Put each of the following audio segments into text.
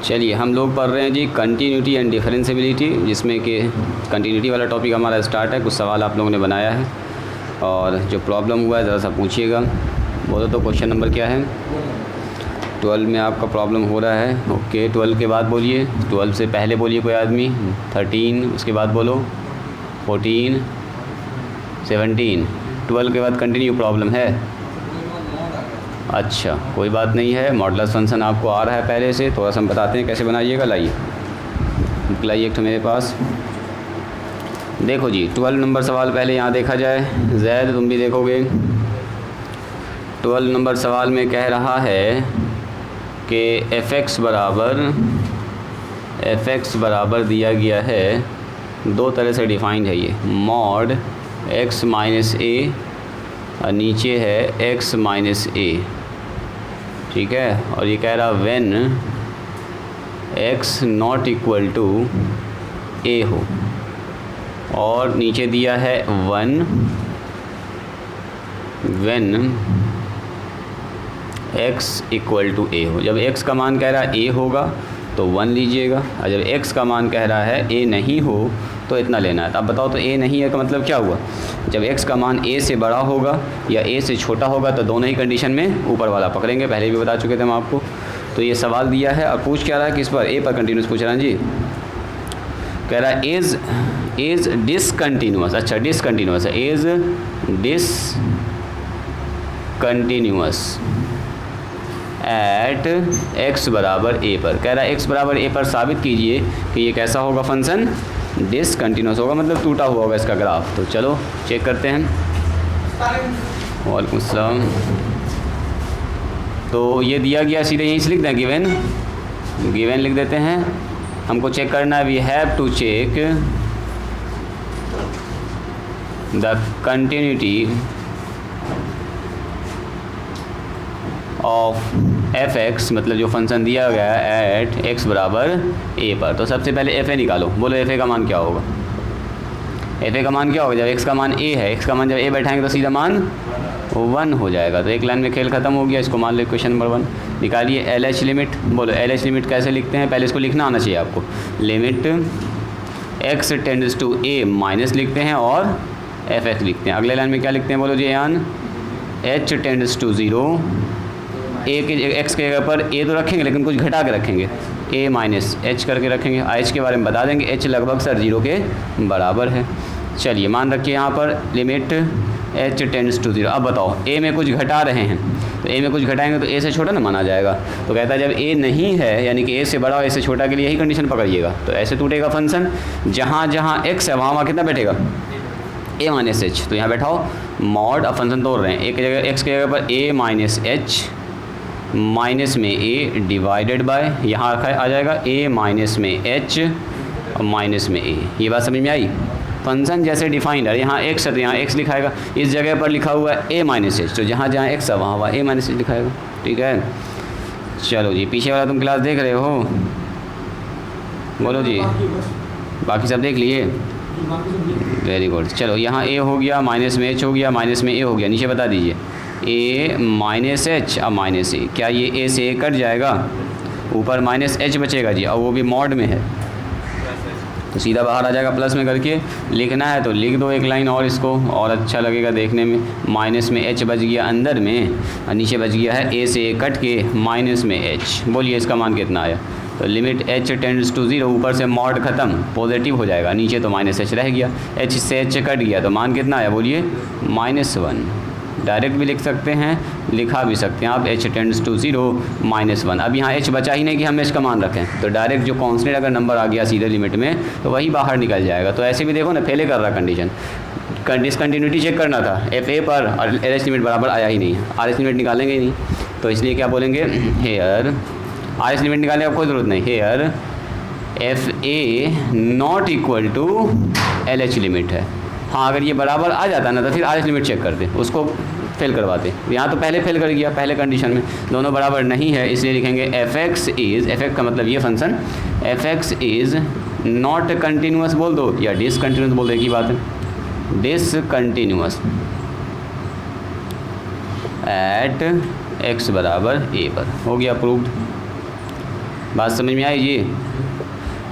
चलिए हम लोग पढ़ रहे हैं जी कंटिन्यूटी एंड डिफरेंशियबिलिटी, जिसमें कि कंटिन्यूटी वाला टॉपिक हमारा स्टार्ट है। कुछ सवाल आप लोगों ने बनाया है और जो प्रॉब्लम हुआ है ज़रा सा पूछिएगा। बोलो तो क्वेश्चन नंबर क्या है? 12 में आपका प्रॉब्लम हो रहा है। ओके, 12 के बाद बोलिए। 12 से पहले बोलिए कोई आदमी। 13 उसके बाद बोलो। 14 17 12 के बाद कंटिन्यू प्रॉब्लम है। अच्छा, कोई बात नहीं है। मॉडुलस फंक्शन आपको आ रहा है पहले से, थोड़ा सा हम बताते हैं कैसे बनाइएगा। लाइए एक तो मेरे पास देखो जी। 12 नंबर सवाल पहले यहाँ देखा जाए। जैद तुम भी देखोगे। 12 नंबर सवाल में कह रहा है कि एफ एक्स बराबर दिया गया है, दो तरह से डिफाइंड है ये। मॉड एक्स माइनस ए और नीचे है एक्स माइनस ए, ठीक है। और ये कह रहा when x not equal to a हो, और नीचे दिया है 1 when x equal to a हो। जब एक्स का मान कह रहा है ए होगा तो 1 लीजिएगा, और जब एक्स का मान कह रहा है ए नहीं हो तो इतना लेना है। तो अब बताओ तो ए नहीं है का मतलब क्या हुआ? जब एक्स का मान ए से बड़ा होगा या ए से छोटा होगा तो दोनों ही कंडीशन में ऊपर वाला पकड़ेंगे। पहले भी बता चुके थे हम आपको। तो ये सवाल दिया है और पूछ क्या रहा है, किस पर? ए पर कंटिन्यूस पूछ रहा है जी। कह रहा है इज डिसकंटिन्यूअस। अच्छा, डिसकंटिन्यूअस है। इज डिसकंटिन्यूअस एट एक्स बराबर ए पर। कह रहा है एक्स बराबर ए पर साबित कीजिए कि ये कैसा होगा फंक्शन? डिसकंटिन्यूअस होगा, मतलब टूटा हुआ होगा इसका ग्राफ। तो चलो चेक करते हैं। वालेकुम अस्सलाम। तो ये दिया गया, सीधे यहीं से लिख दें गिवन लिख देते हैं। हमको चेक करना है, we have to check the continuity of F X, मतलब जो फंक्शन दिया गया है एट एक्स बराबर ए पर। तो सबसे पहले एफ ए निकालो। बोलो एफ ए का मान क्या होगा? एफ ए का मान क्या होगा? जब एक्स का मान ए है, एक्स का मान जब ए बैठाएंगे तो सीधा मान 1 हो जाएगा। तो एक लाइन में खेल खत्म हो गया। इसको मान लो क्वेश्चन नंबर 1। निकालिए एल एच लिमिट। बोलो एल एच लिमिट कैसे लिखते हैं? पहले इसको लिखना आना चाहिए आपको। Limit X tends to A minus लिखते हैं और एफ एक्स लिखते हैं। अगले लाइन में क्या लिखते हैं? बोलो जी यान एच टेंड्स टू 0। ए के एक्स के जगह पर ए तो रखेंगे लेकिन कुछ घटा के रखेंगे, ए माइनस एच करके रखेंगे। एच के बारे में बता देंगे, एच लगभग सर 0 के बराबर है। चलिए मान रखिए यहाँ पर लिमिट एच टेंड्स टू 0। अब बताओ ए में कुछ घटा रहे हैं, तो ए में कुछ घटाएंगे तो ए से छोटा ना माना जाएगा। तो कहता है जब ए नहीं है, यानी कि ए से बड़ा और ए से छोटा के लिए यही कंडीशन पकड़िएगा। तो ऐसे टूटेगा फंक्शन, जहाँ जहाँ एक्स है वहाँ कितना बैठेगा? ए माइनस एच। तो यहाँ बैठाओ मॉड। अब फंक्शन तोड़ रहे हैं, एक जगह एक्स के जगह पर ए माइनस एच माइनस में ए डिवाइडेड बाय, यहाँ आ जाएगा ए माइनस में एच और माइनस में ए। ये बात समझ में आई? फंक्शन जैसे डिफाइंड है, यहाँ एक्स है तो यहाँ एक्स लिखाएगा। इस जगह पर लिखा हुआ है ए माइनस एच, तो जहाँ जहाँ एक्स है वहाँ ए माइनस एच लिखाएगा। ठीक है, चलो जी। पीछे वाला तुम क्लास देख रहे हो? बोलो जी, बाकी सब देख लिए? Very good. चलो यहाँ ए हो गया, माइनस में एच हो गया, माइनस में ए हो गया। नीचे बता दीजिए ए माइनस एच और माइनस ए। क्या ये ए से ए कट जाएगा? ऊपर माइनस एच बचेगा जी, और वो भी मॉड में है तो सीधा बाहर आ जाएगा प्लस में करके। लिखना है तो लिख दो एक लाइन और इसको, और अच्छा लगेगा देखने में। माइनस में एच बच गया अंदर में और नीचे बच गया है ए से ए कट के माइनस में एच। बोलिए इसका मान कितना आया? तो लिमिट एच टेंड्स टू 0, ऊपर से मॉड खत्म, पॉजिटिव हो जाएगा, नीचे तो माइनस एच रह गया। एच से एच कट गया तो मान कितना आया? बोलिए -1। डायरेक्ट भी लिख सकते हैं, लिखा भी सकते हैं आप, एच टेंड्स टू 0 -1। अब यहाँ एच बचा ही नहीं कि हम एच का मान रखें, तो डायरेक्ट जो कॉन्स्टेंट अगर नंबर आ गया सीधे लिमिट में तो वही बाहर निकल जाएगा। तो ऐसे भी देखो ना, फेले कर रहा कंडीशन। डिसकंटिन्यूटी चेक करना था एफ ए पर और एल एच लिमिट बराबर आया ही नहीं, आर एच लिमिट निकालेंगे ही नहीं। तो इसलिए क्या बोलेंगे? हेयर आर एच लिमिट निकालने की कोई ज़रूरत नहीं। Here F A not equal to L H limit है। हाँ, अगर ये बराबर आ जाता ना तो फिर आर एच लिमिट चेक करते, उसको फेल करवाते। यहाँ तो पहले फेल कर गया, पहले कंडीशन में दोनों बराबर नहीं है, इसलिए लिखेंगे F x is, F x का मतलब ये function, F x is not continuous बोल दो या डिसकंटिन्यूअस बोल दो, एक ही बात है। डिसकंटिन्यूअस एट एक्स बराबर ए पर। हो गया प्रूव्ड। बात समझ में आई जी?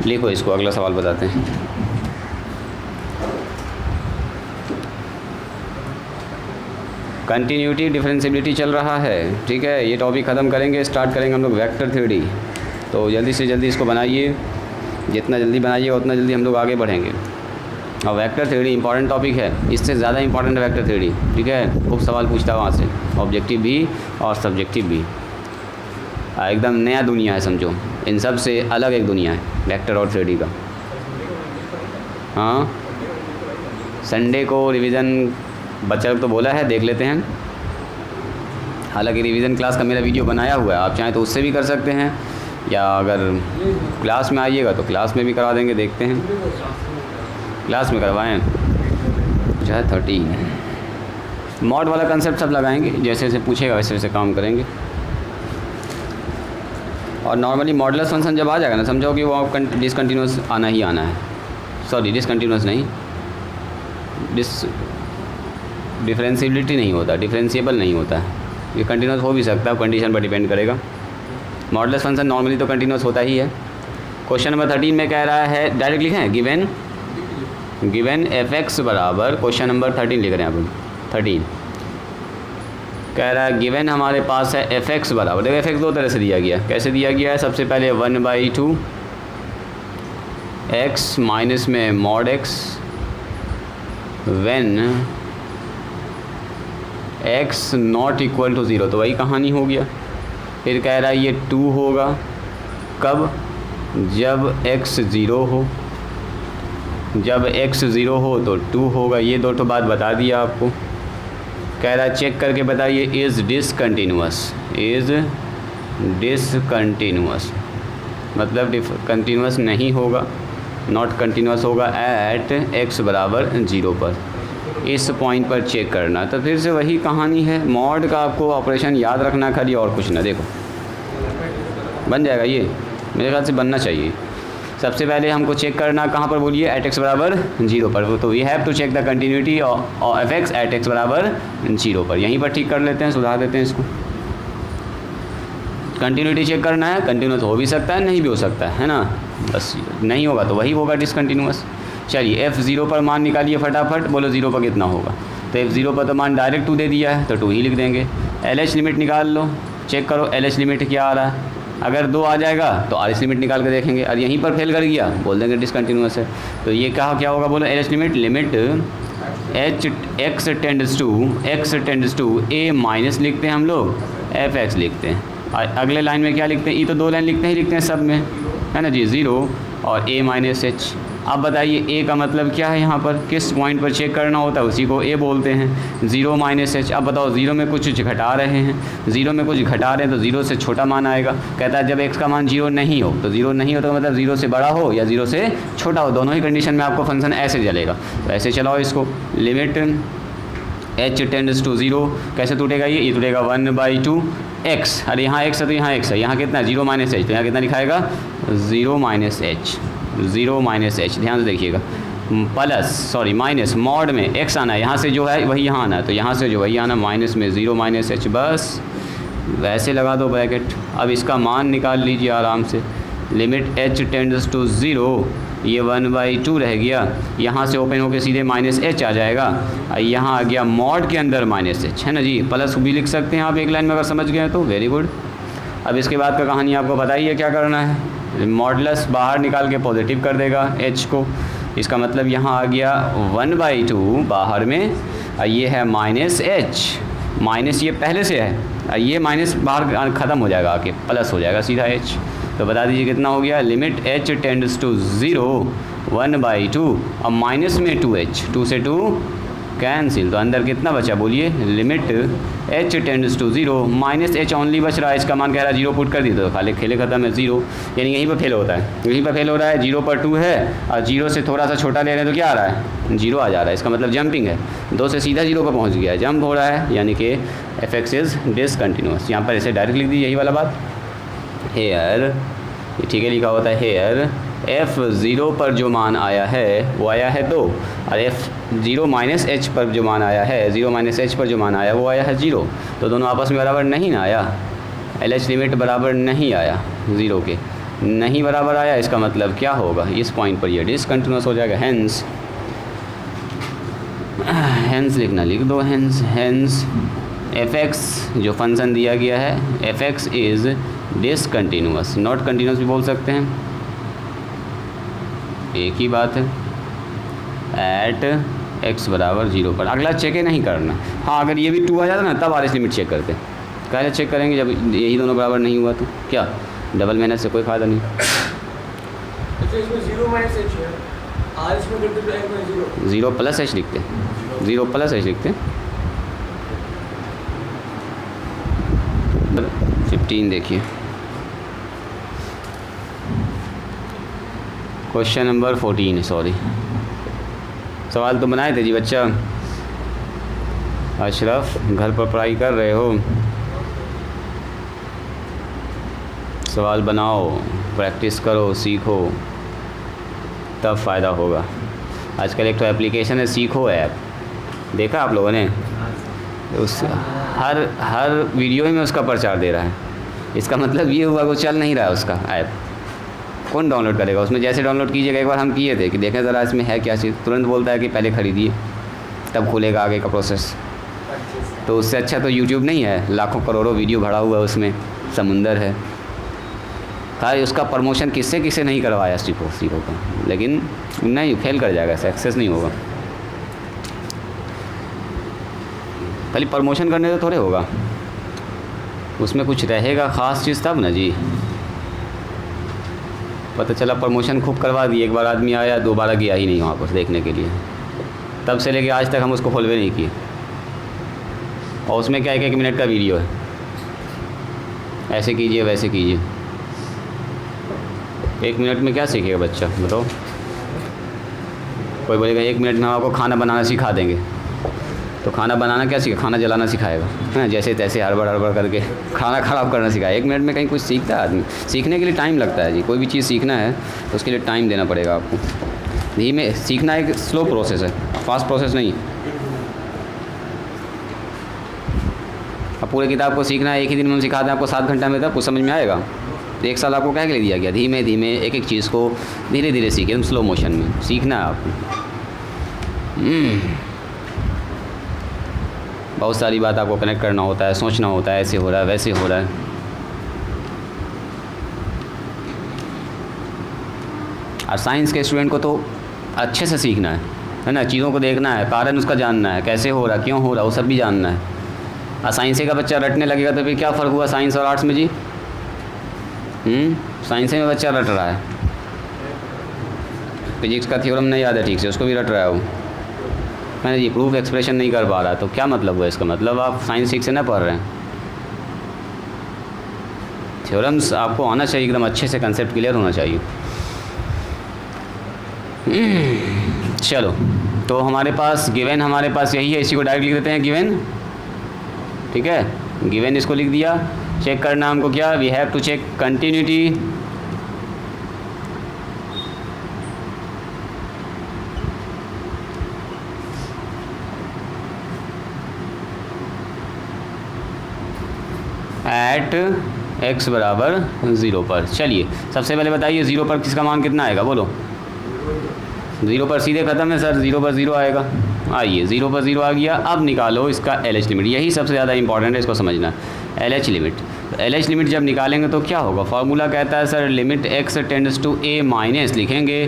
लिखो इसको, अगला सवाल बताते हैं। कंटिन्यूटी डिफरेंशियबिलिटी चल रहा है, ठीक है। ये टॉपिक ख़त्म करेंगे, स्टार्ट करेंगे हम लोग वेक्टर थ्योरी। तो जल्दी से जल्दी इसको बनाइए, जितना जल्दी बनाइए उतना जल्दी हम लोग आगे बढ़ेंगे। और वेक्टर थ्योरी इंपॉर्टेंट टॉपिक है, इससे ज़्यादा इंपॉर्टेंट है वेक्टर थ्योरी, ठीक है। खूब सवाल पूछता है वहाँ से, ऑब्जेक्टिव भी और सब्जेक्टिव भी। एकदम नया दुनिया है समझो, इन सब से अलग एक दुनिया है वेक्टर और थ्योरी का। हाँ, संडे को रिवीजन बच्चा लोग तो बोला है, देख लेते हैं। हालांकि रिवीजन क्लास का मेरा वीडियो बनाया हुआ है, आप चाहें तो उससे भी कर सकते हैं, या अगर क्लास में आइएगा तो क्लास में भी करवा देंगे, देखते हैं क्लास में करवाएं। चाहे 13 मॉड वाला कंसेप्ट सब लगाएंगे, जैसे जैसे पूछेगा वैसे वैसे काम करेंगे। और नॉर्मली मॉडुलस फंक्शन जब आ जाएगा ना, समझो कि वो डिसकंटिन्यूस आना ही आना है। सॉरी, डिसकंटिन्यूस नहीं, डिफरेंशियबिलिटी नहीं होता, डिफरेंशिएबल नहीं होता है। ये कंटिन्यूस हो भी सकता है, कंडीशन पर डिपेंड करेगा। मॉडुलस फंक्शन नॉर्मली तो कंटिन्यूस होता ही है। क्वेश्चन नंबर 13 में कह रहा है, डायरेक्ट लिखें हैं, गिवन f(x) बराबर, क्वेश्चन नंबर 13 लिख रहे हैं अपन। 13 कह रहा है गिवन हमारे पास है f(x) बराबर, देखो f(x) दो तरह से दिया गया। कैसे दिया गया है? सबसे पहले 1/2 x माइनस में mod x when x not equal to 0, तो वही कहानी हो गया। फिर कह रहा है ये 2 होगा कब? जब x 0 हो, जब x 0 हो तो 2 होगा। ये दो तो बात बता दिया आपको। कह रहा है चेक करके बताइए, इज़ डिसकंटिन्यूअस, मतलब कंटिन्यूअस नहीं होगा, नॉट कंटिन्यूअस होगा एट x बराबर 0 पर। इस पॉइंट पर चेक करना। तो फिर से वही कहानी है, मॉड का आपको ऑपरेशन याद रखना खाली, और कुछ ना। देखो बन जाएगा, ये मेरे ख्याल से बनना चाहिए। सबसे पहले हमको चेक करना कहाँ पर बोलिए? एट x बराबर 0 पर। तो we have to check the continuity of f(x) at x बराबर 0 पर। यहीं पर ठीक कर लेते हैं, सुधार देते हैं इसको। कंटिन्यूटी चेक करना है, कंटिन्यूस हो भी सकता है, नहीं भी हो सकता है ना। बस नहीं होगा तो वही होगा डिसकंटिन्यूअस। चलिए f0 पर मान निकालिए फटाफट, बोलो 0 पर कितना होगा? तो f0 पर तो मान डायरेक्ट 2 दे दिया है, तो 2 ही लिख देंगे। LH लिमिट निकाल लो, चेक करो LH लिमिट क्या आ रहा है। अगर 2 आ जाएगा तो RH लिमिट निकाल के देखेंगे, और यहीं पर फेल कर गया बोल देंगे डिसकंटिन्यूअस है। तो ये कहा क्या होगा? बोलो LH limit x tends to a minus लिखते हैं हम लोग, f(x) लिखते हैं। अगले लाइन में क्या लिखते हैं? ये तो 2 लाइन लिखते हैं सब में, है ना जी, 0 और a माइनस h। अब बताइए a का मतलब क्या है? यहाँ पर किस पॉइंट पर चेक करना होता है उसी को a बोलते हैं, 0 माइनस h। अब बताओ 0 में कुछ घटा रहे हैं, 0 में कुछ घटा रहे हैं तो 0 से छोटा मान आएगा। कहता है जब x का मान 0 नहीं हो, तो 0 नहीं हो तो मतलब 0 से बड़ा हो या 0 से छोटा हो, दोनों ही कंडीशन में आपको फंक्शन ऐसे चलेगा। तो ऐसे चलाओ इसको, लिमिट h टेंड्स टू 0, कैसे टूटेगा? ये टूटेगा 1/2 x। अरे यहाँ x है तो यहाँ x है, यहाँ कितना? 0 माइनस h, तो यहाँ कितना लिखाएगा? 0 माइनस h। ध्यान से देखिएगा, माइनस मॉड में x आना है, यहाँ से जो है वही यहाँ आना है, तो यहाँ से जो वही आना, माइनस में 0 माइनस h, बस वैसे लगा दो ब्रैकेट। अब इसका मान निकाल लीजिए आराम से। लिमिट h टेंड्स टू 0, ये 1/2 रह गया, यहाँ से ओपन होकर सीधे माइनस h आ जाएगा, यहाँ आ गया मॉड के अंदर माइनस h, है ना जी। प्लस भी लिख सकते हैं आप एक लाइन में, अगर समझ गए तो वेरी गुड। अब इसके बाद का कहानी आपको बताइए क्या करना है। मॉडुलस बाहर निकाल के पॉजिटिव कर देगा h को, इसका मतलब यहाँ आ गया 1/2 बाहर में, ये है माइनस h, माइनस ये पहले से है, ये माइनस बाहर ख़त्म हो जाएगा, आके प्लस हो जाएगा सीधा h। तो बता दीजिए कितना हो गया? लिमिट h टेंड्स टू 0, 1/2, अब माइनस में 2h, 2 से 2 कैंसिल, तो अंदर कितना बचा बोलिए? Limit h tends to 0, minus h only बच रहा है, इसका मान कह रहा है 0 पुट कर दी, तो खाली खेले खत्म है 0, यानी यहीं पर फेल होता है, यहीं पर फेल हो रहा है। 0 पर 2 है और 0 से थोड़ा सा छोटा ले रहे हैं तो क्या आ रहा है? 0 आ जा रहा है, इसका मतलब जंपिंग है, 2 से सीधा 0 पर पहुँच गया है, जंप हो रहा है, यानी कि f(x) इज़ डिसकंटिन्यूअस। यहाँ पर ऐसे डायरेक्ट लिख दीजिए यही वाला बात। हेयर, ठीक है लिखा होता है हेयर f0 पर जो मान आया है वो आया है 2, और f0 माइनस h पर जो मान आया है, 0 माइनस h पर जो मान आया वो आया है 0, तो दोनों आपस में बराबर नहीं ना आया, LH लिमिट बराबर नहीं आया 0 के। नहीं बराबर आया, इसका मतलब क्या होगा, इस पॉइंट पर ये डिसकंटिन्यूअस हो जाएगा। हेंस लिखना, लिख दो हेंस f(x) जो फंक्शन दिया गया है f(x) is discontinuous, not continuous भी बोल सकते हैं, एक ही बात है। एट x बराबर 0 पर अगला चेक ही नहीं करना। हाँ, अगर ये भी 2 आ जाता ना तब RS लिमिट चेक करते, कैसे चेक करेंगे जब यही दोनों बराबर नहीं हुआ तो क्या डबल मेहनत से कोई फ़ायदा नहीं। अच्छा, इसमें 0 माइनस h है, r इसमें करते तो x में 0 प्लस h लिखते, 0 प्लस h लिखते। 15 देखिए, क्वेश्चन नंबर 14, सॉरी सवाल तो बनाए थे जी बच्चा। अशरफ, घर पर पढ़ाई कर रहे हो, सवाल बनाओ, प्रैक्टिस करो, सीखो, तब फ़ायदा होगा। आजकल एक तो एप्लीकेशन है सीखो ऐप, देखा आप लोगों ने, उस हर वीडियो में उसका प्रचार दे रहा है। इसका मतलब ये हुआ कि चल नहीं रहा है उसका ऐप, कौन डाउनलोड करेगा उसमें। जैसे डाउनलोड कीजिएगा, एक बार हम किए थे कि देखें ज़रा इसमें है क्या चीज़, तुरंत बोलता है कि पहले ख़रीदिए तब खुलेगा आगे का प्रोसेस। तो उससे अच्छा तो यूट्यूब नहीं है, लाखों करोड़ों वीडियो भरा हुआ है उसमें, समुंदर है। खाली उसका प्रमोशन किससे किससे नहीं करवाया सीखो का, लेकिन नहीं, फेल कर जाएगा, सक्सेस नहीं होगा। खाली प्रमोशन करने से थोड़े होगा, उसमें कुछ रहेगा ख़ास चीज़ तब ना जी। पता चला प्रमोशन खूब करवा दिए, एक बार आदमी आया, दोबारा गया ही नहीं वहाँ पर देखने के लिए, तब से लेके आज तक हम उसको खोलवे नहीं किए। और उसमें क्या 1-1 मिनट का वीडियो है, ऐसे कीजिए वैसे कीजिए। 1 मिनट में क्या सीखेगा बच्चा बताओ। कोई बोलेगा 1 मिनट में हम आपको खाना बनाना सिखा देंगे, तो खाना बनाना क्या सीखा, खाना जलाना सिखाएगा, है जैसे तैसे हड़बड़ करके खाना ख़राब करना सिखाएगा। 1 मिनट में कहीं कुछ सीखता है आदमी। सीखने के लिए टाइम लगता है जी, कोई भी चीज़ सीखना है तो उसके लिए टाइम देना पड़ेगा आपको। धीमे सीखना एक स्लो प्रोसेस है, फास्ट प्रोसेस नहीं। अब पूरे किताब को सीखना है एक ही दिन में हम सिखा दें आपको 7 घंटा में, तब कुछ समझ में आएगा। 1 साल आपको क्या के लिए दिया गया, धीमे धीमे एक चीज़ को धीरे धीरे सीखे, एकदम स्लो मोशन में सीखना है आपको। बहुत सारी बात आपको कनेक्ट करना होता है, सोचना होता है, ऐसे हो रहा है वैसे हो रहा है। और साइंस के स्टूडेंट को तो अच्छे से सीखना है ना, चीज़ों को देखना है, कारण उसका जानना है, कैसे हो रहा, क्यों हो रहा, वो सब भी जानना है। और साइंस का बच्चा रटने लगेगा तो फिर क्या फ़र्क हुआ साइंस और आर्ट्स में जी। साइंस में बच्चा रट रहा है, फिजिक्स का थ्योरम नहीं याद है ठीक से, उसको भी रट रहा है वो, मैंने जी प्रूफ एक्सप्रेशन नहीं कर पा रहा, तो क्या मतलब हुआ इसका, मतलब आप साइंस ठीक से ना पढ़ रहे हैं। थ्योरम्स आपको आना चाहिए, एकदम अच्छे से कंसेप्ट क्लियर होना चाहिए। चलो, तो हमारे पास गिवन हमारे पास यही है, इसी को डायरेक्ट लिख देते हैं गिवन, ठीक है। गिवन इसको लिख दिया। चेक करना हमको क्या, we have to check continuity at x बराबर 0 पर। चलिए सबसे पहले बताइए 0 पर किसका मान कितना आएगा, बोलो। 0 पर सीधे ख़त्म है सर, 0 पर 0 आएगा। आइए 0 पर 0 आ गया, अब निकालो इसका LH लिमिट, यही सबसे ज़्यादा इंपॉर्टेंट है, इसको समझना। LH लिमिट, तो LH लिमिट जब निकालेंगे तो क्या होगा, फार्मूला कहता है sir limit x tends to a minus लिखेंगे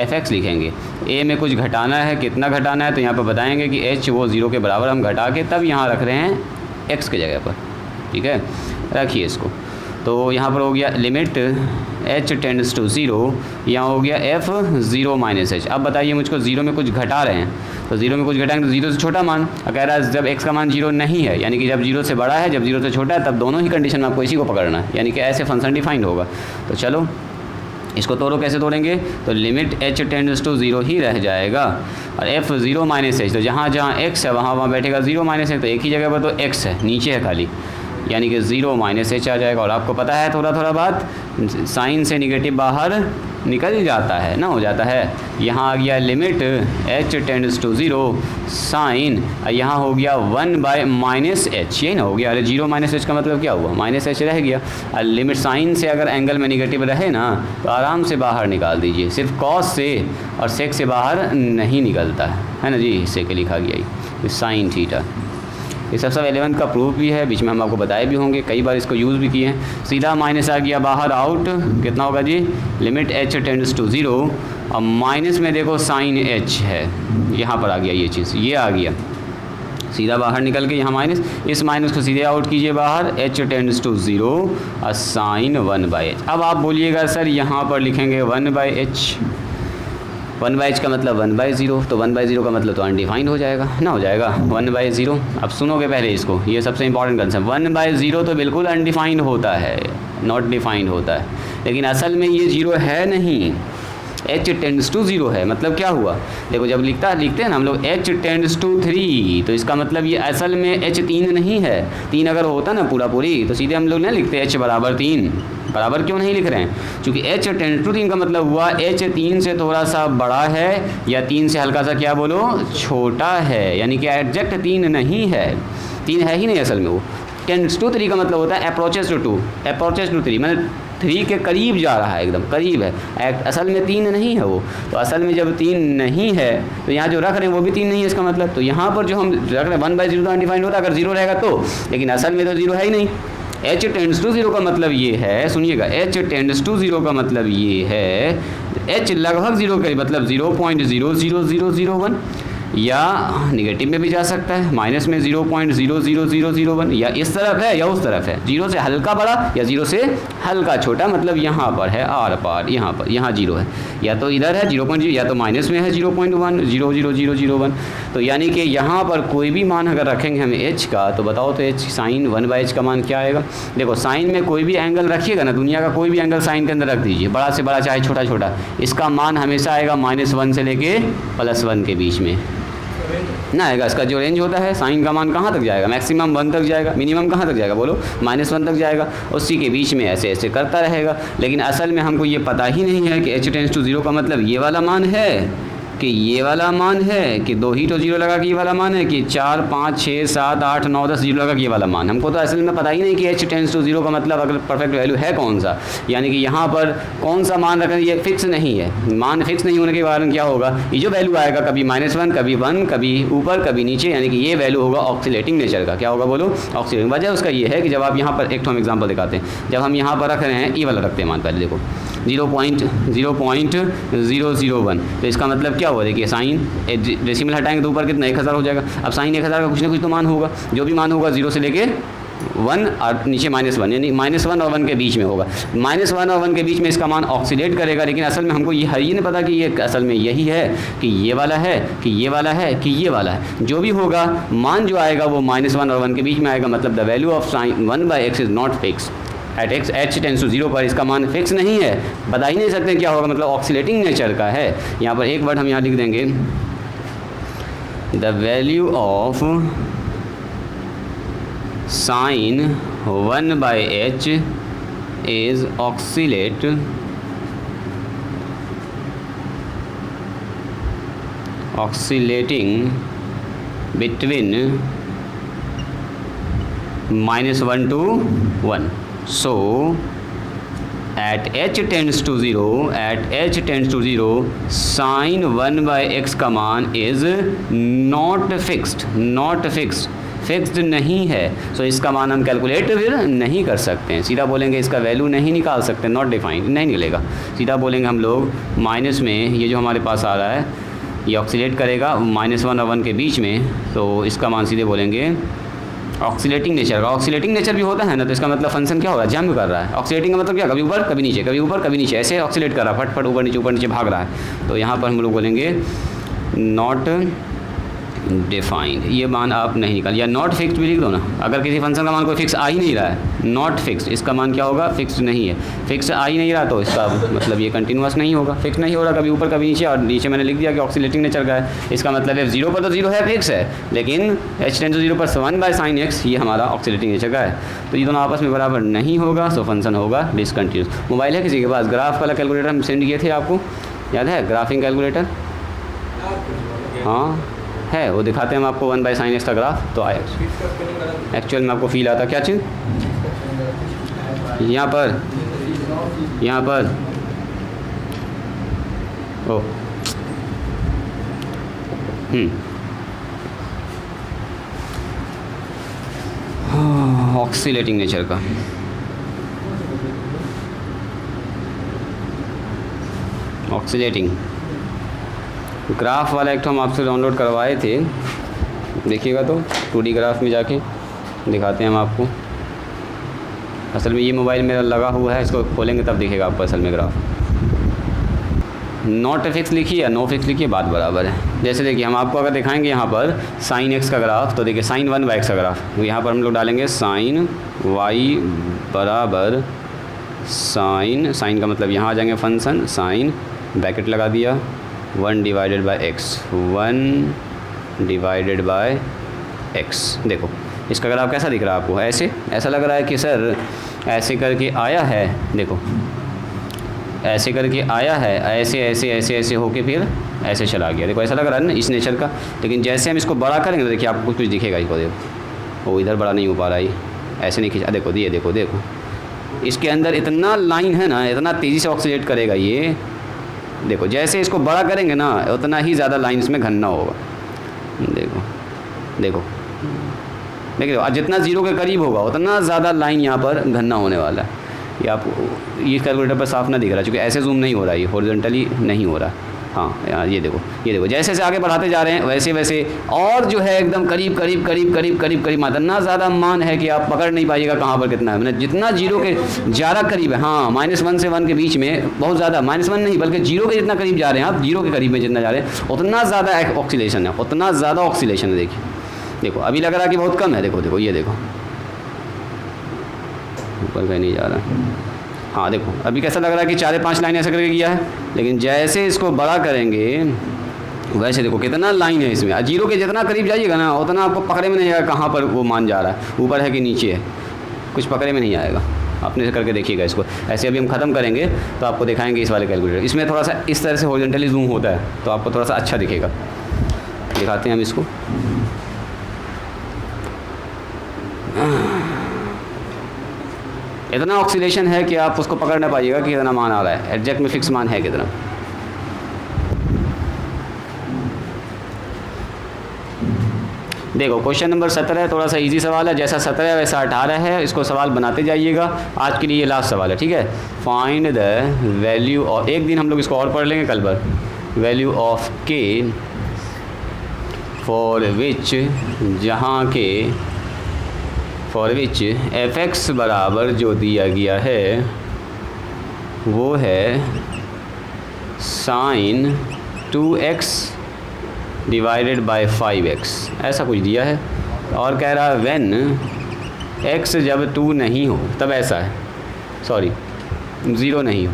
fx लिखेंगे। a में कुछ घटाना है, कितना घटाना है तो यहाँ पर बताएंगे कि h वो 0 के बराबर हम घटा के तब यहाँ रख रहे हैं x के जगह पर, ठीक है। रखिए इसको, तो यहाँ पर हो गया लिमिट h टेंड्स टू 0, यहाँ हो गया f 0 माइनस h। अब बताइए मुझको 0 में कुछ घटा रहे हैं, तो 0 में कुछ घटाएंगे तो 0 से छोटा मान, कह रहा है जब x का मान 0 नहीं है, यानी कि जब 0 से बड़ा है, जब 0 से छोटा है, तब दोनों ही कंडीशन में आपको इसी को पकड़ना है, यानी कि ऐसे फंक्शन डिफाइंड होगा। तो चलो इसको तोड़ो, कैसे तोड़ेंगे, तो लिमिट h टेंड्स टू 0 ही रह जाएगा, और f 0 माइनस h, तो जहाँ जहाँ x है वहाँ बैठेगा 0 माइनस h, तो एक ही जगह पर तो x है, नीचे है खाली, यानी कि 0 माइनस h आ जाएगा। और आपको पता है थोड़ा बात, साइन से निगेटिव बाहर निकल जाता है ना, हो जाता है। यहाँ आ गया limit h tends to 0 sine, यहाँ हो गया 1/-h, यही ना हो गया। अरे 0 - h का मतलब क्या हुआ, -h रह गया। और लिमिट साइन से अगर एंगल में निगेटिव रहे ना तो आराम से बाहर निकाल दीजिए, सिर्फ कॉस से और सेक से बाहर नहीं निकलता है ना जी, इससे के लिखा गया ये साइन थीटा। ये सब 11th का प्रूफ भी है, बीच में हम आपको बताए भी होंगे, कई बार इसको यूज़ भी किए हैं। सीधा माइनस आ गया बाहर, आउट कितना होगा जी, लिमिट h टेंड्स टू 0 और माइनस में देखो साइन h है, यहाँ पर आ गया ये चीज़, ये आ गया सीधा बाहर निकल के यहाँ माइनस, इस माइनस को सीधे आउट कीजिए बाहर, h टेंड्स टू 0 और साइन 1/h। अब आप बोलिएगा सर यहाँ पर लिखेंगे 1/h, 1/h का मतलब 1/0, तो 1/0 का मतलब तो अनडिफाइंड हो जाएगा ना, हो जाएगा 1/0। अब सुनोगे पहले इसको, ये सबसे इंपॉर्टेंट कंसेप्ट, 1/0 तो बिल्कुल अनडिफाइंड होता है, नॉट डिफाइंड होता है, लेकिन असल में ये 0 है नहीं, h टेंड्स टू 0 है। मतलब क्या हुआ, देखो जब लिखते हैं ना हम लोग h टेंड्स टू 3, तो इसका मतलब ये असल में h 3 नहीं है। 3 अगर होता ना पूरी तो सीधे हम लोग नहीं लिखते h बराबर 3, बराबर क्यों नहीं लिख रहे हैं, क्योंकि h टेंड्स टू 3 का मतलब हुआ h 3 से थोड़ा सा बड़ा है या 3 से हल्का सा क्या बोलो छोटा है, यानी कि एग्जैक्ट 3 नहीं है, 3 है ही नहीं असल में। वो टेंड्स टू 3 का मतलब होता है अप्रोचेस टू 3, मतलब 3 के करीब जा रहा है, एकदम करीब है, असल में 3 नहीं है वो। तो असल में जब 3 नहीं है तो यहाँ जो रख रहे हैं वो भी 3 नहीं है इसका मतलब। तो यहाँ पर जो हम रख रहे हैं 1/0 तो अनडिफाइंड होता है अगर 0 रहेगा तो, लेकिन असल में तो 0 है ही नहीं। h टेंड्स टू 0 का मतलब ये है, सुनिएगा, h टेंड्स टू 0 का मतलब ये है, h लगभग 0 के मतलब 0.00001, या निगेटिव में भी जा सकता है, माइनस में 0.00001, या इस तरफ है या उस तरफ है, 0 से हल्का बड़ा या 0 से हल्का छोटा, मतलब यहाँ पर है आर पार, यहाँ पर, यहाँ 0 है, या तो इधर है 0.0 या तो माइनस में है 0.1000001। तो यानी कि यहाँ पर कोई भी मान अगर रखेंगे हम h का, तो बताओ तो h साइन 1/h का मान क्या आएगा। देखो साइन में कोई भी एंगल रखिएगा ना, दुनिया का कोई भी एंगल साइन के अंदर रख दीजिए, बड़ा से बड़ा चाहे छोटा छोटा, इसका मान हमेशा आएगा -1 से लेके +1 के बीच में ना आएगा। इसका जो रेंज होता है साइन का मान कहाँ तक जाएगा, मैक्सिमम 1 तक जाएगा, मिनिमम कहाँ तक जाएगा बोलो, -1 तक जाएगा, उसी के बीच में ऐसे ऐसे करता रहेगा। लेकिन असल में हमको ये पता ही नहीं है कि h टेंड्स टू 0 का मतलब ये वाला मान है कि ये वाला मान है, कि 2 ही तो 0 लगा कि ये वाला मान है, कि 4 5 6 7 8 9 10 0 लगा कि ये वाला मान। हमको तो असल में पता ही नहीं कि h टेंड्स टू 0 का मतलब अगर परफेक्ट वैल्यू है कौन सा, यानी कि यहाँ पर कौन सा मान रखें, ये फिक्स नहीं है। मान फिक्स नहीं होने के कारण क्या होगा, ये जो वैल्यू आएगा कभी -1 कभी 1 कभी ऊपर कभी नीचे, यानी कि ये वैल्यू होगा ऑक्सीलेटिंग नेचर का। क्या होगा बोलो, ऑक्सीलेटिंग। वजह उसका ये है कि जब आप यहाँ पर एक तो हम एग्जाम्पल दिखाते हैं, जब हम यहाँ पर रख रहे हैं ये वाला रखते हैं मान, पहले देखो 0.001, तो इसका मतलब क्या हुआ, देखिए साइन डेसिमल हटाएंगे तो ऊपर कितना 1000 हो जाएगा। अब साइन 1000 का कुछ ना कुछ तो मान होगा, जो भी मान होगा 0 से लेके 1 और नीचे -1, यानी -1 और 1 के बीच में होगा। -1 और 1 के बीच में इसका मान ऑक्सीलेट करेगा, लेकिन असल में हमको ये नहीं पता कि ये असल में यही है कि ये वाला है कि ये वाला है कि ये वाला है। जो भी होगा मान जो आएगा वो -1 और 1 के बीच में आएगा, मतलब the value of sine 1/x is not fix at x h tends to 0 पर इसका मान फिक्स नहीं है, बता ही नहीं सकते क्या होगा, मतलब ऑक्सीलेटिंग नेचर का है। यहाँ पर एक वर्ड हम यहाँ लिख देंगे, the value of sign 1/h is oscillating between -1 to 1. So at h tends to 0, sin 1/x का मान is not fixed, फिक्स्ड नहीं है। सो इसका मान हम कैलकुलेट फिर नहीं कर सकते हैं, सीधा बोलेंगे इसका वैल्यू नहीं निकाल सकते, नॉट डिफाइंड, नहीं निकलेगा। सीधा बोलेंगे हम लोग माइनस में ये जो हमारे पास आ रहा है ये ऑक्सीलेट करेगा -1 और 1 के बीच में, तो इसका मान सीधे बोलेंगे ऑक्सीलेटिंग नेचर का। ऑक्सीलेटिंग नेचर भी होता है ना, तो इसका मतलब फंक्शन क्या हो रहा है, जंप कर रहा है। ऑक्सीलेटिंग का मतलब क्या, कभी ऊपर कभी नीचे, कभी ऊपर कभी नीचे, ऐसे ऑक्सीलेट कर रहा है, फट ऊपर नीचे भाग रहा है। तो यहाँ पर हम लोग बोलेंगे नॉट डिफाइंड, ये मान आप नहीं निकाल, या नॉट फिक्स्ड भी लिख दो ना। अगर किसी फंक्शन का मान कोई फिक्स आ ही नहीं रहा है, नॉट फिक्स्ड, इसका मान क्या होगा, फिक्स नहीं है। फिक्स आ ही नहीं रहा तो इसका मतलब ये कंटिन्यूस नहीं होगा, फिक्स नहीं हो रहा कभी ऊपर कभी नीचे, और नीचे मैंने लिख दिया कि ऑक्सीलेटिंग नेचर का है। इसका मतलब है 0 पर तो 0 है, फिक्स है, लेकिन h टेंड्स टू 0 पर 1/sin x ये हमारा ऑक्सीलेटिंग नेचर का है। तो ये दोनों आपस में बराबर नहीं होगा, सो फंक्शन होगा डिसकंटिन्यूस। मोबाइल है किसी के पास? ग्राफ वाला कैलकुलेटर हम सेंड किए थे आपको, याद है? ग्राफिंग कैलकुलेटर हाँ है, वो दिखाते हैं हम आपको 1/sin x का ग्राफ, तो आया एक्चुअल में आपको फील आता क्या चीज़ यहाँ पर ओ ऑक्सीलेटिंग नेचर का। ऑक्सीलेटिंग ग्राफ वाला एक तो हम आपसे डाउनलोड करवाए थे, देखिएगा तो 2D ग्राफ में जाके दिखाते हैं हम आपको। असल में ये मोबाइल मेरा लगा हुआ है, इसको खोलेंगे तब दिखेगा आपको असल में ग्राफ। नॉट फिक्स लिखिए या नो फिक्स लिखिए, बात बराबर है। जैसे देखिए हम आपको अगर दिखाएंगे यहाँ पर sin x का ग्राफ, तो देखिए sin 1/x का ग्राफ, तो यहाँ पर हम लोग डालेंगे sin y बराबर sin का मतलब यहाँ आ जाएंगे फंक्शन sin, ब्रैकेट लगा दिया 1/x, 1/x। देखो इसका ग्राफ कैसा दिख रहा है आपको? ऐसा लग रहा है कि सर ऐसे करके आया है, देखो ऐसे करके आया है, ऐसे होके फिर ऐसे चला गया। देखो ऐसा लग रहा है ना इस नेचर का, लेकिन जैसे हम इसको बड़ा करेंगे तो देखिए आपको कुछ दिखेगा। इसको देखो वो इधर बड़ा नहीं हो पा रहा है, ऐसे नहीं खींचा, देखो ये देखो इसके अंदर इतना लाइन है ना, इतना तेज़ी से ऑक्सीडेट करेगा ये। देखो जैसे इसको बड़ा करेंगे ना उतना ही ज़्यादा लाइन इसमें घनना होगा। देखो और जितना 0 के करीब होगा उतना ज़्यादा लाइन यहाँ पर घनना होने वाला है। ये आप ये कैलकुलेटर पर साफ ना दिख रहा है, क्योंकि ऐसे जूम नहीं हो रहा है, ये हॉरिजॉन्टली नहीं हो रहा। हाँ यार ये देखो जैसे जैसे आगे बढ़ाते जा रहे हैं वैसे और जो है एकदम करीब इतना ज़्यादा मान है कि आप पकड़ नहीं पाइएगा कहाँ पर कितना है। मतलब जितना 0 के ज़्यादा करीब है, हाँ -1 से 1 के बीच में बहुत ज़्यादा, -1 नहीं बल्कि 0 के जितना करीब जा रहे हैं आप, 0 के करीब में जितना जा रहे हैं उतना ज़्यादा ऑक्सीलेशन है, उतना ज़्यादा ऑक्सीलेशन है। देखो अभी लग रहा है कि बहुत कम है, देखो ये देखो ऊपर कहीं नहीं जा रहा। हाँ देखो अभी कैसा लग रहा है कि 4-5 लाइन ऐसा करके किया है, लेकिन जैसे इसको बड़ा करेंगे वैसे देखो कितना लाइन है इसमें। 0 के जितना करीब जाइएगा ना उतना आपको पकड़े में नहीं आएगा कहाँ पर वो मान जा रहा है, ऊपर है कि नीचे है, कुछ पकड़े में नहीं आएगा। अपने से करके देखिएगा इसको। ऐसे अभी हम ख़त्म करेंगे तो आपको दिखाएंगे इस वाले कैलकुलेटर। इसमें थोड़ा सा इस तरह से हॉरिजॉन्टली जूम होता है तो आपको थोड़ा सा अच्छा दिखेगा। दिखाते हैं हम इसको। इतना ऑक्सीलेशन है कि आप उसको पकड़ ना पाइएगा कि कितना मान आ रहा है, एग्जैक्ट में फिक्स मान है कितना। देखो क्वेश्चन नंबर 17 थोड़ा सा इजी सवाल है, जैसा 17 वैसा 18 है, इसको सवाल बनाते जाइएगा। आज के लिए ये लास्ट सवाल है, ठीक है। फाइंड द वैल्यू ऑफ, एक दिन हम लोग इसको और पढ़ लेंगे कल पर, वैल्यू ऑफ के फॉर विच, जहाँ के फॉर विच f(x) बराबर जो दिया गया है वो है sin 2x divided by 5x, ऐसा कुछ दिया है। और कह रहा है व्हेन x जब 2 नहीं हो तब ऐसा है, सॉरी 0 नहीं हो।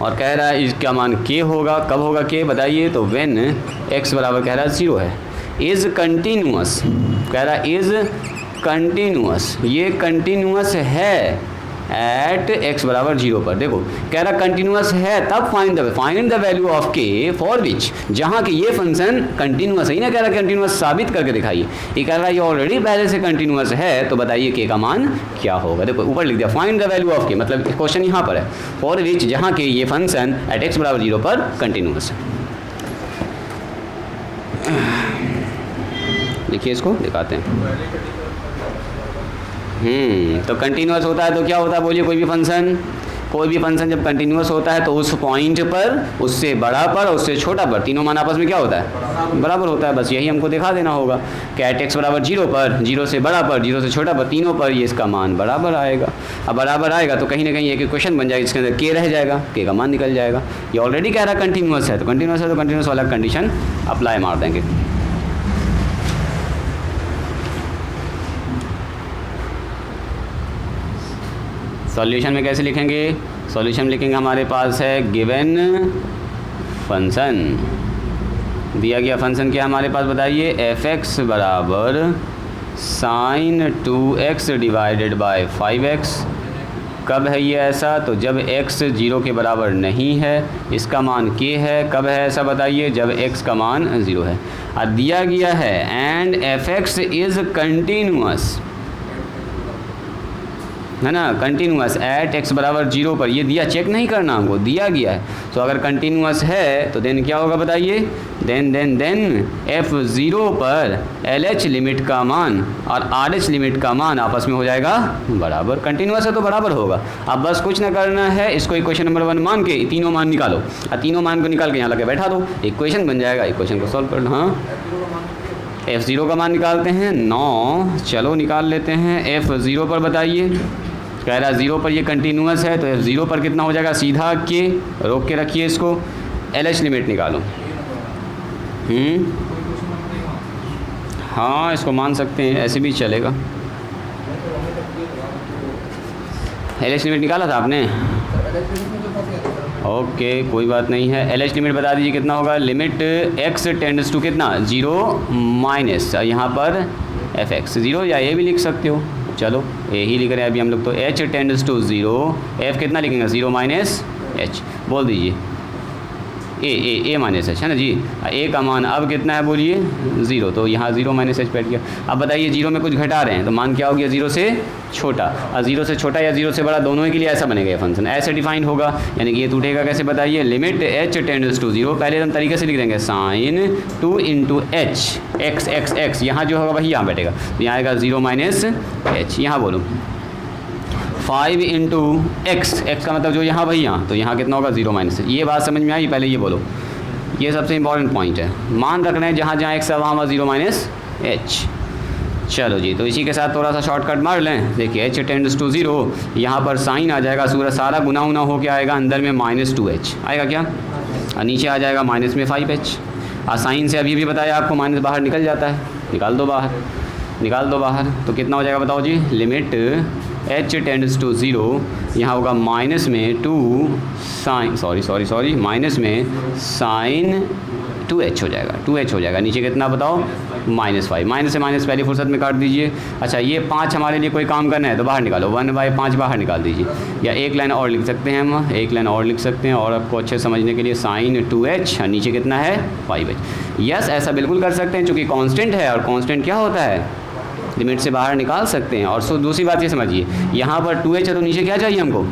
और कह रहा है इसका मान k होगा, कब होगा k बताइए, तो व्हेन x बराबर कह रहा है 0 है। इज़ कंटिन्यूअस, कह रहा है इज़ कंटिन्यूअस, ये कंटिन्यूअस है एट x बराबर 0 पर। देखो कह रहा कंटिन्यूअस है तब find the value of k for which, जहाँ कि ये फंक्शन कंटिन्यूअस है ही ना, कह रहा कंटिन्यूअस साबित करके दिखाइए। ये कह रहा है ये ऑलरेडी पहले से कंटिन्यूअस है, तो बताइए k का मान क्या होगा। देखो ऊपर लिख दिया find the value of k, मतलब क्वेश्चन यहाँ पर है फॉर विच, जहाँ कि ये फंक्शन एट x बराबर 0 पर कंटिन्यूअस है। देखिए इसको दिखाते हैं। तो कंटिन्यूअस होता है तो क्या होता है बोलिए, कोई भी फंक्शन जब कंटिन्यूअस होता है तो उस पॉइंट पर, उससे बड़ा पर, उससे छोटा पर, तीनों मान आपस में क्या होता है, बराबर होता है। बस यही हमको दिखा देना होगा कि एट x बराबर 0 पर, 0 से बड़ा पर, 0 से छोटा पर, तीनों पर ये इसका मान बराबर आएगा। अब बराबर आएगा तो कहीं ना कहीं एक क्वेश्चन बन जाएगा जिसके अंदर k रह जाएगा, k का मान निकल जाएगा। ये ऑलरेडी कह रहा है कंटिन्यूअस है, तो कंटिन्यूअस वाला कंडीशन अप्लाई मार देंगे। सॉल्यूशन में कैसे लिखेंगे? सॉल्यूशन में लिखेंगे हमारे पास है गिवन फंक्शन, दिया गया फंक्शन क्या हमारे पास बताइए? f(x) बराबर sin 2x divided by 5x। कब है ये ऐसा? तो जब x 0 के बराबर नहीं है, इसका मान k है। कब है ऐसा बताइए? जब x का मान 0 है। और दिया गया है एंड f(x) इज़ कंटिन्यूअस, है ना, कंटिन्यूअस एट x बराबर 0 पर। ये दिया, चेक नहीं करना हमको, दिया गया है। तो अगर कंटिन्यूअस है तो देन क्या होगा बताइए? देन f0 पर LH लिमिट का मान और RH लिमिट का मान आपस में हो जाएगा बराबर। कंटिन्यूअस है तो बराबर होगा। अब बस कुछ ना करना है, इसको इक्वेशन नंबर 1 मान के तीनों मान निकालो, और तीनों मान को निकाल के यहाँ लगे बैठा दो, इक्वेशन बन जाएगा। इक्वेशन को सॉल्व कर लो। हाँ, f0 का मान निकालते हैं 9, चलो निकाल लेते हैं। f0 पर बताइए, कह रहा 0 पर ये कंटिन्यूअस है तो f0 पर कितना हो जाएगा? सीधा के, रोक के रखिए इसको, LH लिमिट निकालो। हाँ, इसको मान सकते हैं, ऐसे भी चलेगा। LH लिमिट निकाला था आपने? ओके, कोई बात नहीं है। LH लिमिट बता दीजिए कितना होगा? लिमिट x टेंड्स टू कितना? 0 माइनस, यहाँ पर f(x) 0 या ये भी लिख सकते हो, चलो ए ही लिख रहे हैं अभी हम लोग। तो h टेंड्स टू 0, f कितना लिखेंगे? 0 माइनस h। बोल दीजिए ए माइनस एच, है ना जी। a का मान अब कितना है बोलिए? 0, तो यहाँ 0 माइनस एच बैठ गया। अब बताइए 0 में कुछ घटा रहे हैं तो मान क्या हो गया? 0 से छोटा। और 0 से छोटा या 0 से बड़ा दोनों के लिए ऐसा बनेगा ये फंक्शन, ऐसे डिफाइन होगा। यानी कि ये टूटेगा कैसे बताइए? लिमिट h टेंड्स टू 0, पहले हम तरीके से लिख देंगे साइन 2 इंटू एच x, यहाँ जो होगा वही यहाँ बैठेगा, तो यहाँ आएगा 0 माइनस एच। यहाँ बोलो 5 इंटू एक्स का मतलब जो यहाँ वही यहाँ, तो यहाँ कितना होगा? 0 माइनस। ये बात समझ में आई? पहले ये बोलो, ये सबसे इंपॉर्टेंट पॉइंट है, मान रख रहे हैं जहाँ जहाँ एक्स है वहाँ 0 माइनस एच। चलो जी, तो इसी के साथ थोड़ा सा शॉर्टकट मार लें। देखिए h टेंड्स टू 0, यहाँ पर साइन आ जाएगा, सूरज सारा गुना उना हो के आएगा, अंदर में -2h आएगा क्या, और नीचे आ जाएगा माइनस में 5h। और साइन से अभी भी बताया आपको माइनस बाहर निकल जाता है, निकाल दो बाहर, तो कितना हो जाएगा बताओ जी? लिमिट h टेंड्स टू 0, यहाँ होगा माइनस में 2 साइन सॉरी माइनस में साइन 2h हो जाएगा, 2h हो जाएगा। नीचे कितना बताओ? -5। माइनस से माइनस पहली फुर्सत में काट दीजिए। अच्छा, ये 5 हमारे लिए कोई काम करना है तो बाहर निकालो, 1/5 बाहर निकाल दीजिए। या एक लाइन और लिख सकते हैं हम, एक लाइन और लिख सकते हैं और आपको अच्छे समझने के लिए साइन 2h, नीचे कितना है? 5h। यस, ऐसा बिल्कुल कर सकते हैं, चूँकि कॉन्स्टेंट है और कॉन्स्टेंट क्या होता है? लिमिट से बाहर निकाल सकते हैं। और दूसरी बात ये समझिए, यहाँ पर 2h है तो नीचे क्या चाहिए हमको?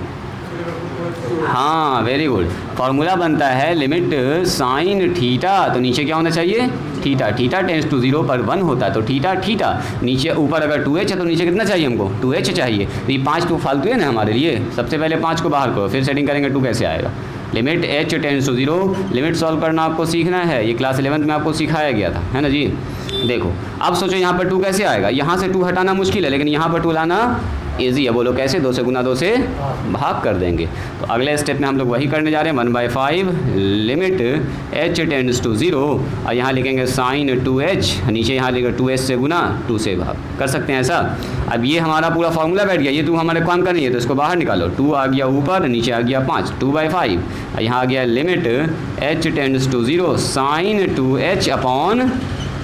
हाँ, वेरी गुड। फॉर्मूला बनता है लिमिट साइन थीटा, तो नीचे क्या होना चाहिए? थीटा टेंड्स टू 0 पर 1 होता है, तो थीटा। नीचे ऊपर अगर 2h है तो नीचे कितना चाहिए हमको? 2h चाहिए। तो ये 5 तो फालतू है ना हमारे लिए, सबसे पहले 5 को बाहर करो, फिर सेटिंग करेंगे 2 कैसे आएगा। Limit h tends to 0, limit solve करना आपको सीखना है, ये क्लास 11 में आपको सिखाया गया था, है ना जी। देखो अब सोचो यहाँ पर 2 कैसे आएगा? यहाँ से 2 हटाना मुश्किल है, लेकिन यहाँ पर 2 लाना ईजी है। बोलो कैसे? 2 से गुना 2 से भाग कर देंगे। तो अगले स्टेप में हम लोग वही करने जा रहे हैं, 1/5 लिमिट h टेंड्स टू 0, और यहाँ लिखेंगे साइन 2h, नीचे यहाँ लिखेंगे 2h से गुना 2 से भाग, कर सकते हैं ऐसा। अब ये हमारा पूरा फॉर्मूला बैठ गया, ये 2 हमारे काम करनी है तो इसको बाहर निकालो। 2 आ गया ऊपर, नीचे आ गया 5, 2/5, और यहाँ आ गया limit h tends to 0 sine 2h upon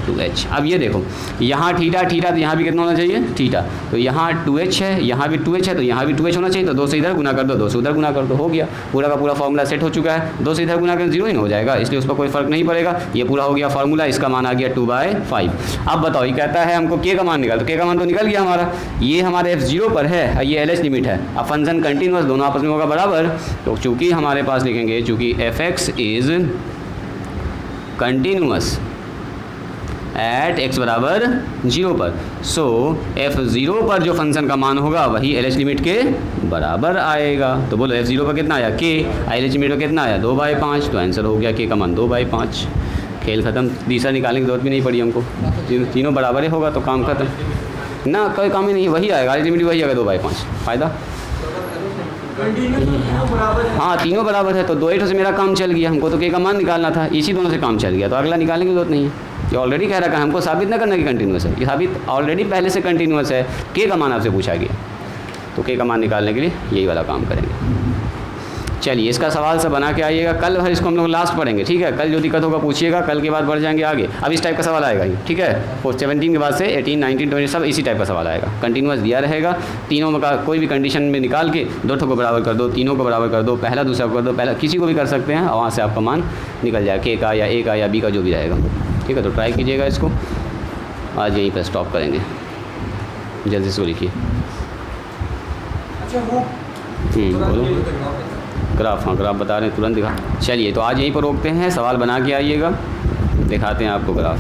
2h। अब ये देखो, यहाँ थीटा तो यहाँ भी कितना होना चाहिए? थीटा। तो यहाँ 2h है, यहाँ भी 2h है, तो यहाँ भी 2h होना चाहिए। तो 2 से इधर गुना कर दो, 2 से उधर गुना कर दो, हो गया। पूरा का पूरा फॉर्मूला सेट हो चुका है। 2 से इधर गुना कर 0 ही हो जाएगा, इसलिए उस पर कोई फर्क नहीं पड़ेगा। ये पूरा हो गया फॉर्मूला, इसका मान आ गया 2/5। अब बताओ, ये कहता है हमको k का मान निकाल, तो k का मान तो निकल गया हमारा। ये हमारे f0 पर है, ये LH लिमिट है। अब फंक्शन कंटिन्यूअस, दोनों आपस में होगा बराबर। तो चूँकि हमारे पास लिखेंगे, चूँकि f(x) is continuous at x बराबर 0 पर, सो f0 पर जो फंक्शन का मान होगा वही LH लिमिट के बराबर आएगा। तो बोलो f0 पर कितना आया? k। LH लिमिट पर कितना आया? 2/5। तो आंसर हो गया k का मान 2/5। खेल ख़त्म, तीसरा निकालने की जरूरत भी नहीं पड़ी हमको, तीनों बराबर ही होगा तो काम खत्म ना, कोई काम ही नहीं, वही आएगा, LH लिमिट वही आएगा 2/5। फ़ायदा हाँ, तीनों बराबर है, तो 2 से मेरा काम चल गया। हमको तो k का मान निकालना था, इसी दोनों से काम चल गया, तो अगला निकालने की जरूरत नहीं है। ये ऑलरेडी कह रखा है, हमको साबित ना करना कि कंटिन्यूअस है, ये साबित ऑलरेडी पहले से कंटिन्यूअस है, k का मान आपसे पूछा गया। तो के का मान निकालने के लिए यही वाला काम करेंगे। चलिए इसका सवाल सब बना के आइएगा, कल भर इसको हम लोग लास्ट पढ़ेंगे, ठीक है। कल जो दिक्कत होगा पूछिएगा, कल के बाद बढ़ जाएंगे आगे। अब इस टाइप का सवाल आएगा ही, ठीक है। 17 के बाद से 18, 19, 20 सब इसी टाइप का सवाल आएगा। कंटिन्यूअस दिया रहेगा, तीनों में का कोई भी कंडीशन में निकाल के दो ठो को बराबर कर दो, तीनों को बराबर कर दो, पहला दूसरा को कर दो, पहला किसी को भी कर सकते हैं और वहाँ से आपका मान निकल जाएगा, के का या ए का या बी का जो भी रहेगा, ठीक है। तो ट्राई कीजिएगा इसको। आज यहीं पर स्टॉप करेंगे, जल्दी से इसको लिखिए। अच्छा वो बोलो ग्राफ, हाँ ग्राफ बता रहे हैं, तुरंत दिखा। चलिए तो आज यहीं पर रोकते हैं, सवाल बना के आइएगा, दिखाते हैं आपको ग्राफ।